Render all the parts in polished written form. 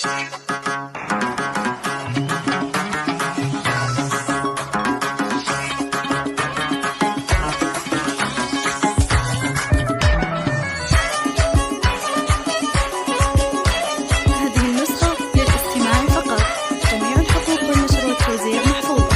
النسخة للاستماع فقط. جميع الحقوق والنشر والتوزيع محفوظة.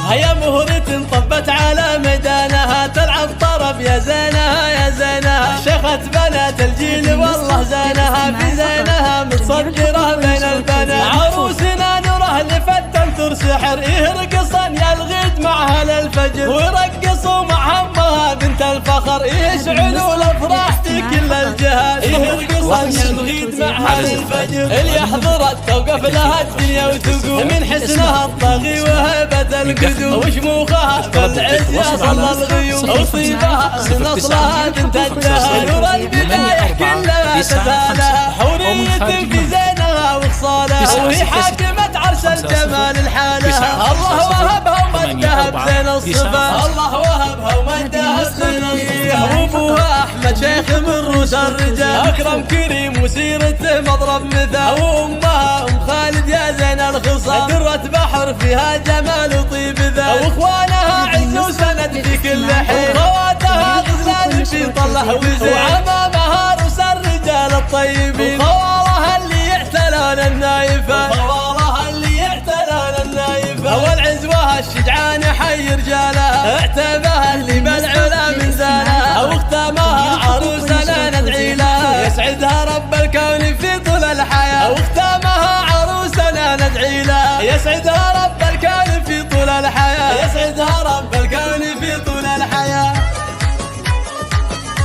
هيا مهرة طبت على ميدانها، تلعب طرب يا زينها يا زينها، شيخة بنات الجيل والله زينها، في زينها متصدرة بين البنات، عروسنا نوره لفتن ترسي سحر، يرقصن يا الغيد معها للفجر، ويرقصوا مع امها بنت الفخر، يشعلوا الافراح في كل الجهات، يرقصن يا الغيد معها للفجر، اللي حضرت توقف لها الدنيا وتقوم، من حسنها الطاغي وهيبة القدوم، وشموخها بالعز يصل الغيوم، وصيبها نصلها بنت الدهر، نور البداية كلها تزالها، حورية في زينها وخصالها، وهي حاكمة عرش الجمال الحالها، الله وهبها ومدها بزين الصفات، الله وهبها ومدها بزين الصفات، وابوها احمد شيخ من روس الرجال، اكرم كريم وسيرته مضرب مثال، وامها ام خالد يا زين الخصال، درة بحر فيها جمال وطيب ذات، واخوانها عز وسند في كل حين، وخواتها غزلان في طله وزين، وعمامها روس الرجال الطيبين، وخوالها اللي يعتلون النايفات، وخوالها اللي يعتلون النايفات، والعزوها الشجعان حي رجالها، اعتبها اللي بالعلا من زانها، واختامها عروسنا ندعي لها، يسعدها رب الكون في طول الحياة، واختامها عروسنا ندعي لها، يسعدها رب الكون في طول الحياة، يسعدها رب الكون في طول الحياة.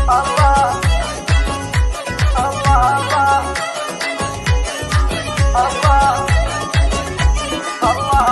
الله الله الله الله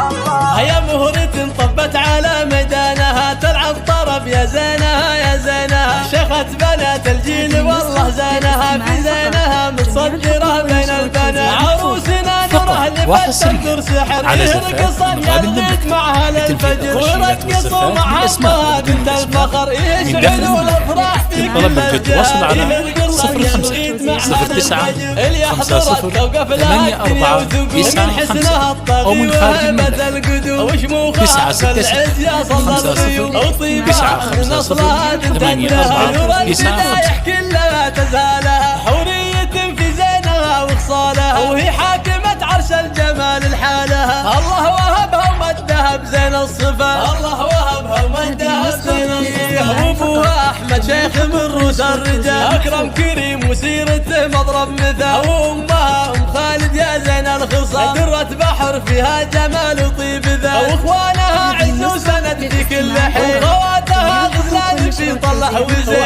الله. هيا مهرة طبت على ميدانها، تلعب طرب يا زينها يا زينها، شيخة بنات الجيل والله زينها، في زينها متصدرة بين البنات، عروسنا نوره لفتن ترسي سحر، يرقصن يا الغيد معها للفجر، ويرقصوا مع امها بنت الفخر، يشعلوا الافراح في كل الجهات، يرقصن يا الغيد معها للفجر، اللي حضرت توقف لها الدنيا وتقوم، من حسنها الطاغي وهيبة القدوم، وشموخها بالعز يصل الغيوم، وطيبها نصلها بنت الدهر، نور البداية كلها تزالها، حورية في زينها وخصالها، وهي حاكمة عرش الجمال الحالها، الله وهبها ومدها بزين الصفات، الله وهبها ومدها بزين الصفات، وابوها احمد شيخ من روس الرجال، اكرم كريم وسيرته مضرب مثال، وامها ام خالد يا زين الخصال، درة بحر فيها جمال وطيب ذات، واخوانها عز وسند في كل حين، وخواتها غزلان في طله وزين،